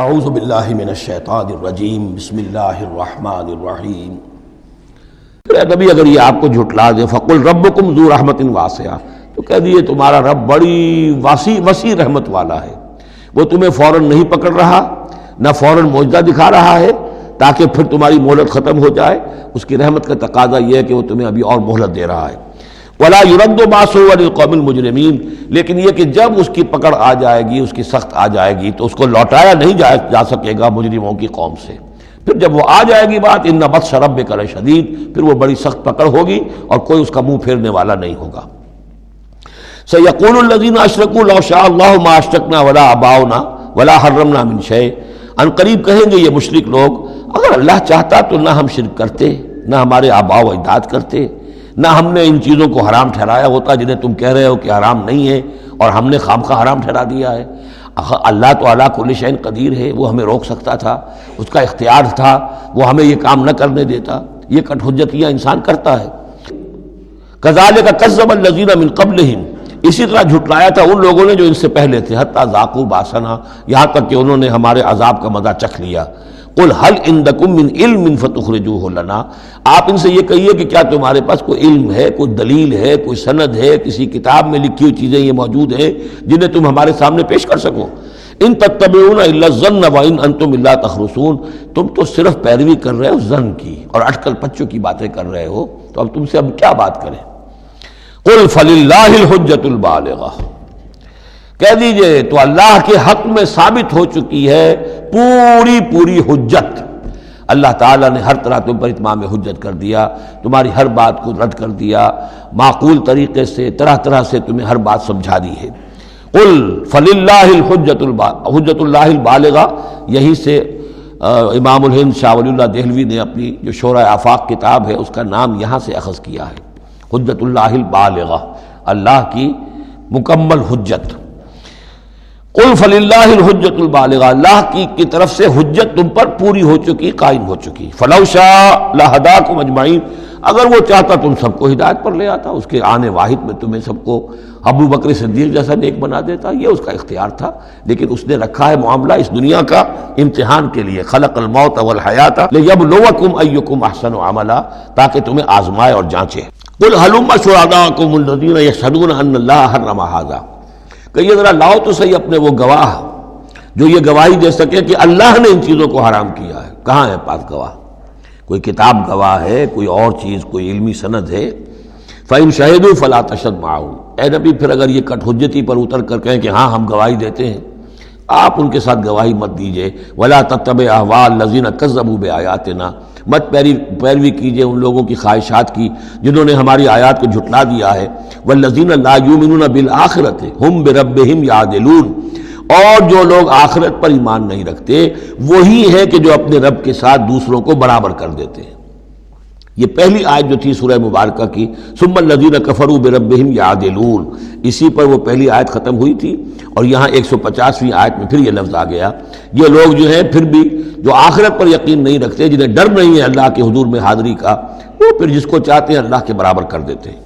اعوذ باللہ من الشیطان الرجیم بسم اللہ الرحمن الرحیم۔ نبی اگر یہ آپ کو جھٹلا دے فقل ربکم ذو رحمت واسعہ، تو کہہ دیے تمہارا رب بڑی وسیع رحمت والا ہے، وہ تمہیں فوراً نہیں پکڑ رہا، نہ فوراً معجزہ دکھا رہا ہے تاکہ پھر تمہاری مہلت ختم ہو جائے۔ اس کی رحمت کا تقاضا یہ ہے کہ وہ تمہیں ابھی اور مہلت دے رہا ہے۔ ولا يرد باسو عن القوم المجرمین، لیکن یہ کہ جب اس کی پکڑ آ جائے گی، اس کی سخت آ جائے گی، تو اس کو لوٹایا نہیں جا سکے گا مجرموں کی قوم سے۔ پھر جب وہ آ جائے گی بات، ان بطش ربک لشدید، پھر وہ بڑی سخت پکڑ ہوگی اور کوئی اس کا منہ پھیرنے والا نہیں ہوگا۔ سیقول الذین اشرکوا لو شاء اللہ ما اشرکنا ولا آباؤنا ولا حرمنا من شیء، ان قریب کہیں گے یہ مشرک لوگ، اگر اللہ چاہتا تو نہ ہم شرک کرتے، نہ ہمارے آباء و اجداد کرتے، نہ ہم نے ان چیزوں کو حرام ٹھہرایا ہوتا جنہیں تم کہہ رہے ہو کہ حرام نہیں ہے اور ہم نے خامخواہ حرام ٹھہرا دیا ہے۔ اللہ تو علی کل شیء قدیر ہے، وہ ہمیں روک سکتا تھا، اس کا اختیار تھا، وہ ہمیں یہ کام نہ کرنے دیتا۔ یہ کٹ حجتیاں انسان کرتا ہے۔ کذالک کذب الذین من قبلہم، اسی طرح جھٹلایا تھا ان لوگوں نے جو ان سے پہلے تھے، حتی ذاقوا باسنا، یہاں تک کہ انہوں نے ہمارے عذاب کا مزہ چکھ لیا۔ قل هل عندکم من علم فتخرجوه لنا، آپ ان سے یہ کہیے کہ کیا تمہارے پاس کوئی علم ہے، کوئی دلیل ہے، کوئی سند ہے، کسی کتاب میں لکھی ہوئی چیزیں یہ موجود ہیں جنہیں تم ہمارے سامنے پیش کر سکو؟ ان تتبعون الا الظن وان انتم الا تخرصون، تم تو صرف پیروی کر رہے ہو ظن کی اور اٹکل پچوں کی باتیں کر رہے ہو، تو اب تم سے اب کیا بات کریں؟ قل فللہ الحجۃ البالغہ، کہہ دیجئے تو اللہ کے حق میں ثابت ہو چکی ہے پوری حجت۔ اللہ تعالیٰ نے ہر طرح تم پر اتمام حجت کر دیا، تمہاری ہر بات کو رد کر دیا، معقول طریقے سے طرح سے تمہیں ہر بات سمجھا دی ہے۔ قل فللہ حجت اللہ البالغہ، یہی سے امام الہند شاہ ولی اللہ دہلوی نے اپنی جو شورۂ آفاق کتاب ہے اس کا نام یہاں سے اخذ کیا ہے، حجت اللہ البالغہ، اللہ کی مکمل حجت۔ قل فللہ الحجۃ البالغہ، اللہ کی طرف سے حجت تم پر پوری ہو چکی، قائم ہو چکی۔ فلو شاء لہداکم اجمعین، اگر وہ چاہتا تم سب کو ہدایت پر لے آتا، اس کے آنے واحد میں تمہیں سب کو ابو بکر صدیق جیسا نیک بنا دیتا، یہ اس کا اختیار تھا، لیکن اس نے رکھا ہے معاملہ اس دنیا کا امتحان کے لیے۔ خلق الموت والحیات لیبلوکم ایکم احسن عملا، تاکہ تمہیں آزمائے اور جانچے۔ قل ہلم شہداءکم الذین یشہدون ان اللہ حرم ھذا، کہ یہ ذرا لاؤ تو صحیح اپنے وہ گواہ جو یہ گواہی دے سکے کہ اللہ نے ان چیزوں کو حرام کیا ہے۔ کہاں ہے پاس گواہ؟ کوئی کتاب گواہ ہے، کوئی اور چیز، کوئی علمی سند ہے؟ فَإِن شَهِدُوا فَلَا تَشْهَدْ مَعَهُمْ، اے نبی پھر اگر یہ کٹ حجتی پر اتر کر کہیں کہ ہاں ہم گواہی دیتے ہیں، آپ ان کے ساتھ گواہی مت دیجئے۔ وَلَا تَتَّبِعْ أَهْوَاءَ الَّذِينَ كَذَّبُوا بِآيَاتِنَا، مت پیروی کیجئے ان لوگوں کی خواہشات کی جنہوں نے ہماری آیات کو جھٹلا دیا ہے۔ وَالَّذِينَ لَا يُؤْمِنُونَ بِالْآخِرَةِ هُمْ بِرَبِّهِمْ يَعْدِلُونَ، اور جو لوگ آخرت پر ایمان نہیں رکھتے وہی ہے کہ جو اپنے رب کے ساتھ دوسروں کو برابر کر دیتے ہیں۔ یہ پہلی آیت جو تھی سورہ مبارکہ کی، ثم الذین کفروا بربہم یعدلون، اسی پر وہ پہلی آیت ختم ہوئی تھی، اور یہاں 150ویں آیت میں پھر یہ لفظ آ گیا۔ یہ لوگ جو ہیں پھر بھی جو آخرت پر یقین نہیں رکھتے، جنہیں ڈر نہیں ہے اللہ کے حضور میں حاضری کا، وہ پھر جس کو چاہتے ہیں اللہ کے برابر کر دیتے ہیں۔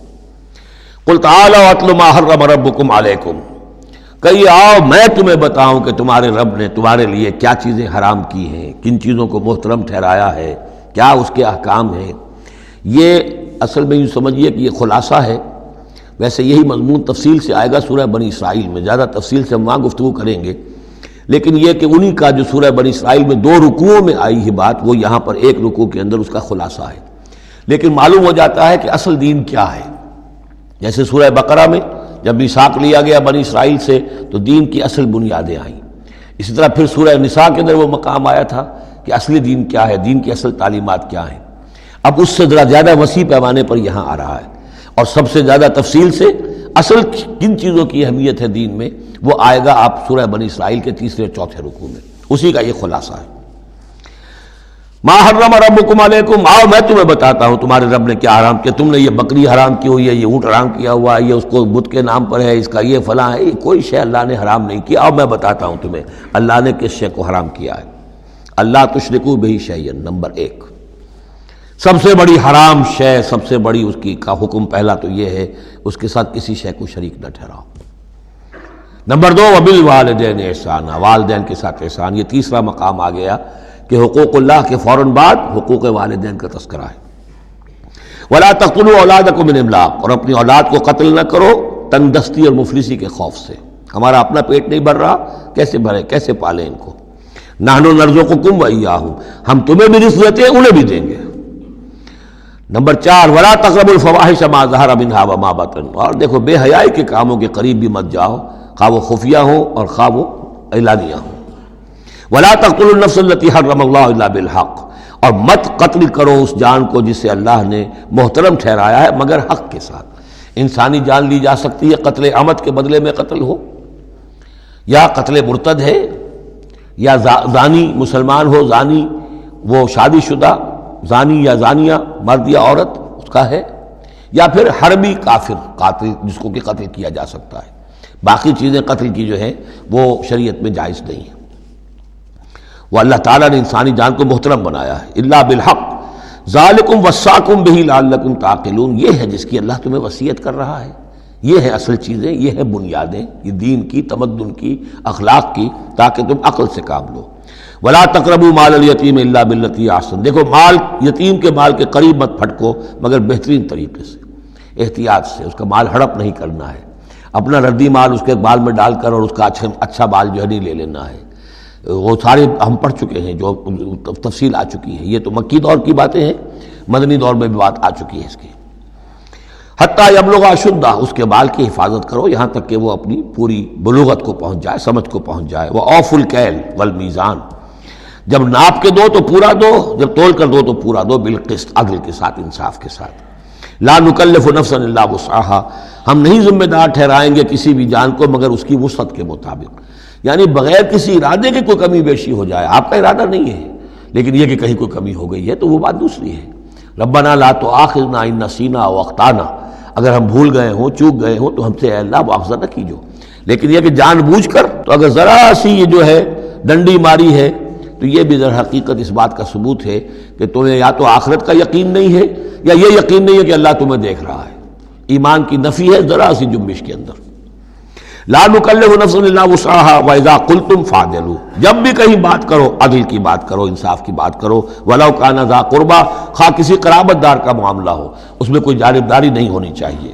قل تعالوا اتل ما حرم ربکم علیکم، کہیے آؤ میں تمہیں بتاؤں کہ تمہارے رب نے تمہارے لیے کیا چیزیں حرام کی ہیں، کن چیزوں کو محترم ٹھہرایا ہے، کیا اس کے احکام ہیں۔ یہ اصل میں یوں سمجھیے کہ یہ خلاصہ ہے، ویسے یہی مضمون تفصیل سے آئے گا سورہ بنی اسرائیل میں، زیادہ تفصیل سے ہم وہاں گفتگو کریں گے، لیکن یہ کہ انہی کا جو سورہ بنی اسرائیل میں 2 رکوعوں میں آئی ہے بات، وہ یہاں پر 1 رکوع کے اندر اس کا خلاصہ ہے۔ لیکن معلوم ہو جاتا ہے کہ اصل دین کیا ہے۔ جیسے سورہ بقرہ میں جب میثاق لیا گیا بنی اسرائیل سے تو دین کی اصل بنیادیں آئیں، اسی طرح پھر سورہ نساء کے اندر وہ مقام آیا تھا کہ اصلی دین کیا ہے، دین کی اصل تعلیمات کیا ہیں۔ اب اس سے ذرا زیادہ وسیع پیمانے پر یہاں آ رہا ہے، اور سب سے زیادہ تفصیل سے اصل کن چیزوں کی اہمیت ہے دین میں وہ آئے گا آپ سورہ بنی اسرائیل کے 3 اور 4 رکوع میں، اسی کا یہ خلاصہ ہے۔ ما حرم ربکم علیکم، آؤ میں تمہیں بتاتا ہوں تمہارے رب نے کیا حرام کیا۔ تم نے یہ بکری حرام کی ہوئی ہے، یہ اونٹ حرام کیا ہوا ہے، یہ اس کو بت کے نام پر ہے، اس کا یہ فلاں ہے، یہ کوئی شے اللہ نے حرام نہیں کیا۔ آؤ میں بتاتا ہوں تمہیں اللہ نے کس شے کو حرام کیا ہے۔ اللہ تشرکوا بہ شیئا، نمبر 1 سب سے بڑی حرام شے، سب سے بڑی اس کی کا حکم پہلا تو یہ ہے اس کے ساتھ کسی شے کو شریک نہ ٹھہراؤ۔ نمبر 2 وبالوالدین احسانا، والدین کے ساتھ احسان۔ یہ تیسرا مقام آ گیا کہ حقوق اللہ کے فوراً بعد حقوق والدین کا تذکرہ ہے۔ ولا تقتلوا اولادکم من املاق، اور اپنی اولاد کو قتل نہ کرو تنگ دستی اور مفلسی کے خوف سے۔ ہمارا اپنا پیٹ نہیں بھر رہا، کیسے بھرے، کیسے پالیں ان کو۔ نحن نرزقکم وإیاہم، ہم تمہیں بھی رزق دیتے ہیں، انہیں بھی دیں گے۔ نمبر 4 ولا تقربوا الفواحش ما ظہر منها وما بطن، اور دیکھو بے حیائی کے کاموں کے قریب بھی مت جاؤ، خواہ وہ خفیہ ہو اور خواہ وہ اعلانیہ ہو۔ ولا تقتلوا النفس التي حرم الله الا بالحق، اور مت قتل کرو اس جان کو جسے اللہ نے محترم ٹھہرایا ہے مگر حق کے ساتھ۔ انسانی جان لی جا سکتی ہے قتل عمد کے بدلے میں قتل ہو، یا قتل مرتد ہے، یا زانی مسلمان ہو، زانی وہ شادی شدہ زانی یا زانیہ مرد یا عورت اس کا ہے، یا پھر حربی کافر قاتل جس کو کہ قتل کیا جا سکتا ہے۔ باقی چیزیں قتل کی جو ہیں وہ شریعت میں جائز نہیں ہیں۔ وہ اللہ تعالیٰ نے انسانی جان کو محترم بنایا ہے۔ الا بالحق ذالکم وصاکم بہ لعلکم تعقلون، یہ ہے جس کی اللہ تمہیں وصیت کر رہا ہے۔ یہ ہے اصل چیزیں، یہ ہے بنیادیں، یہ دین کی، تمدن کی، اخلاق کی، تاکہ تم عقل سے کام لو۔ ولا تقربوا مال الیتیم الا بالتی احسن، دیکھو مال یتیم کے مال کے قریب مت پھٹکو مگر بہترین طریقے سے، احتیاط سے، اس کا مال ہڑپ نہیں کرنا ہے، اپنا ردی مال اس کے بال میں ڈال کر اور اس کا اچھا بال جو ہے نہیں لے لینا ہے۔ وہ سارے ہم پڑھ چکے ہیں، جو تفصیل آ چکی ہے۔ یہ تو مکی دور کی باتیں ہیں، مدنی دور میں بھی بات آ چکی ہے اس کی۔ حتیٰ یبلغ اشدہ، اس کے بال کی حفاظت کرو یہاں تک کہ وہ اپنی پوری بلوغت کو پہنچ جائے، سمجھ کو پہنچ جائے۔ وَأَوْفُوا الْكَيْلَ وَالْمِيزَانَ، جب ناپ کے دو تو پورا دو، جب تول کر دو تو پورا دو، بالقسط، عدل کے ساتھ، انصاف کے ساتھ۔ لا نکلف نفسا الا وسعها، ہم نہیں ذمہ دار ٹھہرائیں گے کسی بھی جان کو مگر اس کی وسعت کے مطابق، یعنی بغیر کسی ارادے کے کوئی کمی بیشی ہو جائے، آپ کا ارادہ نہیں ہے لیکن یہ کہ کہیں کوئی کمی ہو گئی ہے تو وہ بات دوسری ہے۔ ربنا لا تؤاخذنا ان نسینا او اخطانا، اگر ہم بھول گئے ہوں، چوک گئے ہوں تو ہم سے اے اللہ مؤاخذہ نہ کیجو، لیکن یہ کہ جان بوجھ کر، تو اگر ذرا سی یہ جو ہے ڈنڈی ماری ہے تو یہ بھی در حقیقت اس بات کا ثبوت ہے کہ تمہیں یا تو آخرت کا یقین نہیں ہے یا یہ یقین نہیں ہے کہ اللہ تمہیں دیکھ رہا ہے۔ ایمان کی نفی ہے ذرا سی جنبش کے اندر۔ لا نکلف نفسا الا وسعها واذا قلتم فاعدلوا، جب بھی کہیں بات کرو عدل کی بات کرو، انصاف کی بات کرو۔ ولو کان ذا قربا، خواہ کسی قرابت دار کا معاملہ ہو، اس میں کوئی جانبداری نہیں ہونی چاہیے۔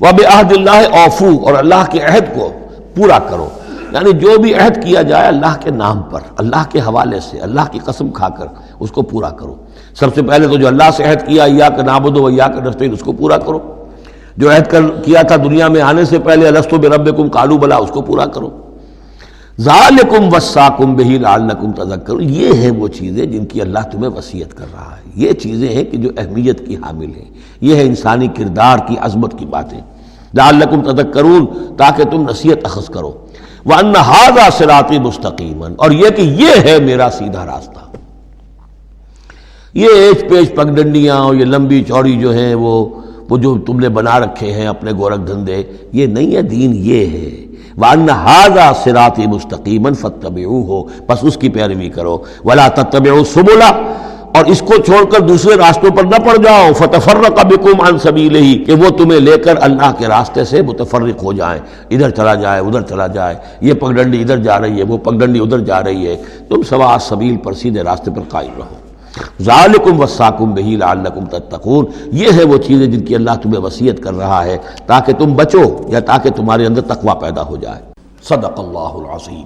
وبعہد اللہ اوفوا، اور اللہ کے عہد کو پورا کرو، یعنی جو بھی عہد کیا جائے اللہ کے نام پر، اللہ کے حوالے سے، اللہ کی قسم کھا کر اس کو پورا کرو۔ سب سے پہلے تو جو اللہ سے عہد کیا ایاک نعبد و ایاک نستعین، اس کو پورا کرو۔ جو عہد کیا تھا دنیا میں آنے سے پہلے الست بربکم قالوا بلا، اس کو پورا کرو۔ ذالکم وصاکم بہ لعلکم تذکرون، یہ ہیں وہ چیزیں جن کی اللہ تمہیں وصیت کر رہا ہے۔ یہ چیزیں ہیں کہ جو اہمیت کی حامل ہیں، یہ ہے انسانی کردار کی عظمت کی باتیں۔ لعلکم تذکرون، تاکہ تم نصیحت اخذ کرو۔ وَأَنَّ هَذَا صِرَاطِي مُسْتَقِيمًا، اور یہ کہ یہ ہے میرا سیدھا راستہ۔ یہ ایچ پیچ پگڈنڈیاں اور یہ لمبی چوڑی جو ہیں وہ جو تم نے بنا رکھے ہیں اپنے گورکھ دھندے، یہ نہیں ہے دین، یہ ہے۔ وَأَنَّ هَذَا صِرَاطِي مُسْتَقِيمًا فَاتَّبِعُوهُ، بس اس کی پیروی کرو۔ وَلَا تَتَّبِعُوا السُّبُلَ، اور اس کو چھوڑ کر دوسرے راستوں پر نہ پڑ جاؤ۔ فَتَفَرَّقَ بِكُمْ عَنْ سَبِيلِهِ، کہ وہ تمہیں لے کر اللہ کے راستے سے متفرق ہو جائیں، ادھر چلا جائے ادھر چلا جائے، یہ پگڈنڈی ادھر جا رہی ہے، وہ پگڈنڈی ادھر جا رہی ہے، تم سواء السبیل پر سیدھے راستے پر قائم رہو۔ ذالکم وصاکم بہ لعلکم تتقون، یہ ہے وہ چیزیں جن کی اللہ تمہیں وصیت کر رہا ہے تاکہ تم بچو، یا تاکہ تمہارے اندر تقوی پیدا ہو جائے۔ صدق اللہ العظیم۔